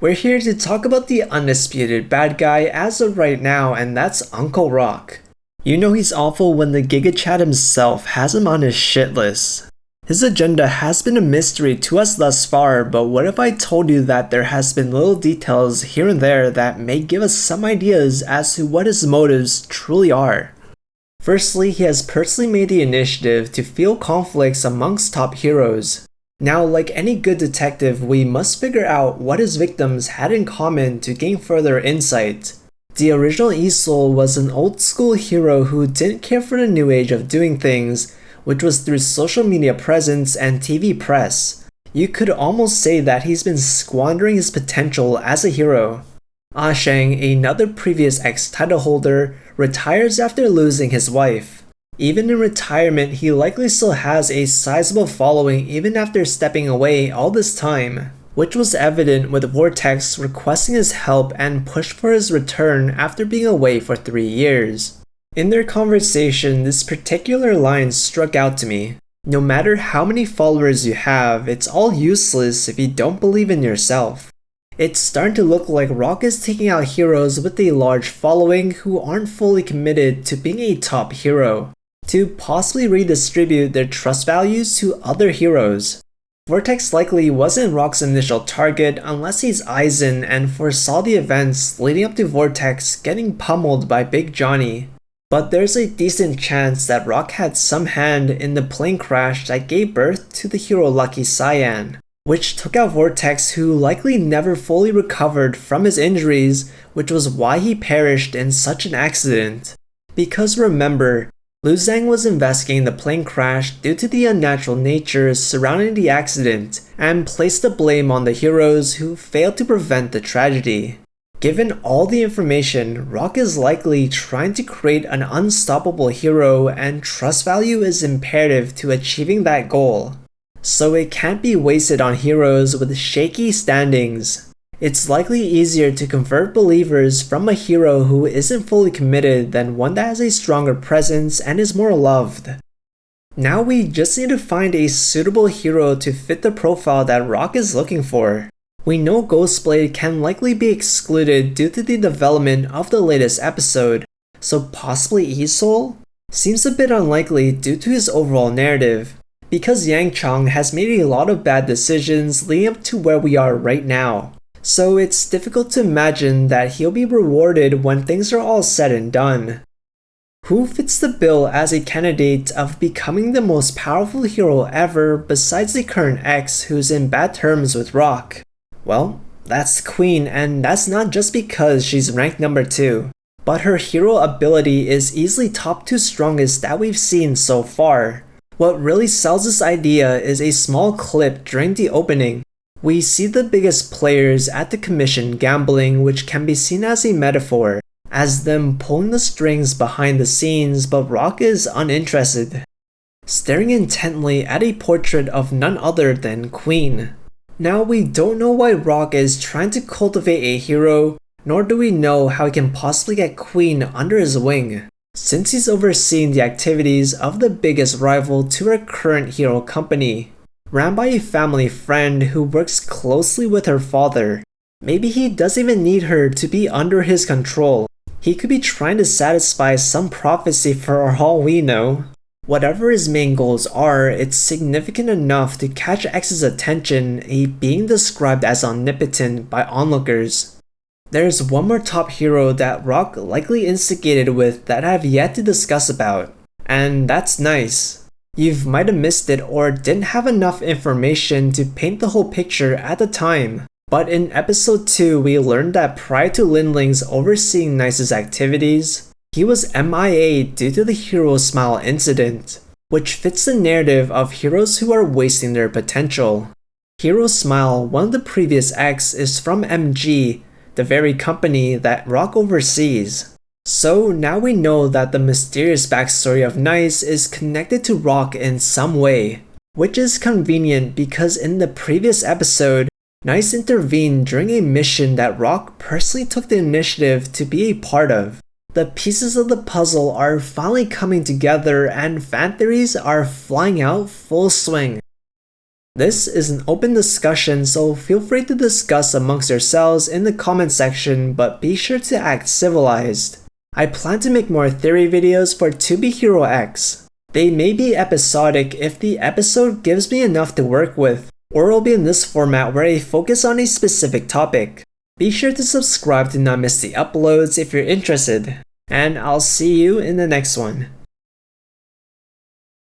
We're here to talk about the undisputed bad guy as of right now, and that's Uncle Rock. You know he's awful when the Giga Chad himself has him on his shit list. His agenda has been a mystery to us thus far, but what if I told you that there has been little details here and there that may give us some ideas as to what his motives truly are? Firstly, he has personally made the initiative to feel conflicts amongst top heroes. Now, like any good detective, we must figure out what his victims had in common to gain further insight. The original Isol was an old school hero who didn't care for the new age of doing things, which was through social media presence and TV press. You could almost say that he's been squandering his potential as a hero. Ah Shang, another previous ex-title holder, retires after losing his wife. Even in retirement, he likely still has a sizable following even after stepping away all this time, which was evident with Vortex requesting his help and push for his return after being away for 3 years. In their conversation, this particular line struck out to me. No matter how many followers you have, it's all useless if you don't believe in yourself. It's starting to look like Rock is taking out heroes with a large following who aren't fully committed to being a top hero, to possibly redistribute their trust values to other heroes. Vortex likely wasn't Rock's initial target unless he's Aizen and foresaw the events leading up to Vortex getting pummeled by Big Johnny. But there's a decent chance that Rock had some hand in the plane crash that gave birth to the hero Lucky Cyan, which took out Vortex, who likely never fully recovered from his injuries, which was why he perished in such an accident. Because remember, Liu Zhang was investigating the plane crash due to the unnatural nature surrounding the accident and placed the blame on the heroes who failed to prevent the tragedy. Given all the information, Rock is likely trying to create an unstoppable hero, and trust value is imperative to achieving that goal. So it can't be wasted on heroes with shaky standings. It's likely easier to convert believers from a hero who isn't fully committed than one that has a stronger presence and is more loved. Now we just need to find a suitable hero to fit the profile that Rock is looking for. We know Ghostblade can likely be excluded due to the development of the latest episode, so possibly Isol? Seems a bit unlikely due to his overall narrative, because Yang Chang has made a lot of bad decisions leading up to where we are right now. So it's difficult to imagine that he'll be rewarded when things are all said and done. Who fits the bill as a candidate of becoming the most powerful hero ever besides the current ex who's in bad terms with Rock? Well, that's Queen, and that's not just because she's ranked number 2, but her hero ability is easily top 2 strongest that we've seen so far. What really sells this idea is a small clip during the opening. We see the biggest players at the commission gambling, which can be seen as a metaphor, as them pulling the strings behind the scenes, but Rock is uninterested, staring intently at a portrait of none other than Queen. Now we don't know why Rock is trying to cultivate a hero, nor do we know how he can possibly get Queen under his wing, since he's overseeing the activities of the biggest rival to her current hero company, ran by a family friend who works closely with her father. Maybe he doesn't even need her to be under his control. He could be trying to satisfy some prophecy for all we know. Whatever his main goals are, it's significant enough to catch X's attention, a being described as omnipotent by onlookers. There's one more top hero that Rock likely instigated with that I have yet to discuss about, and that's Nice. You might have missed it or didn't have enough information to paint the whole picture at the time. But in episode 2, we learned that prior to Lindling's overseeing Nice's activities, he was MIA due to the Hero Smile incident, which fits the narrative of heroes who are wasting their potential. Hero Smile, one of the previous X, is from MG, the very company that Rock oversees. So now we know that the mysterious backstory of Nice is connected to Rock in some way, which is convenient because in the previous episode, Nice intervened during a mission that Rock personally took the initiative to be a part of. The pieces of the puzzle are finally coming together and fan theories are flying out full swing. This is an open discussion, so feel free to discuss amongst yourselves in the comment section, but be sure to act civilized. I plan to make more theory videos for To Be Hero X. They may be episodic if the episode gives me enough to work with, or will be in this format where I focus on a specific topic. Be sure to subscribe to not miss the uploads if you're interested, and I'll see you in the next one.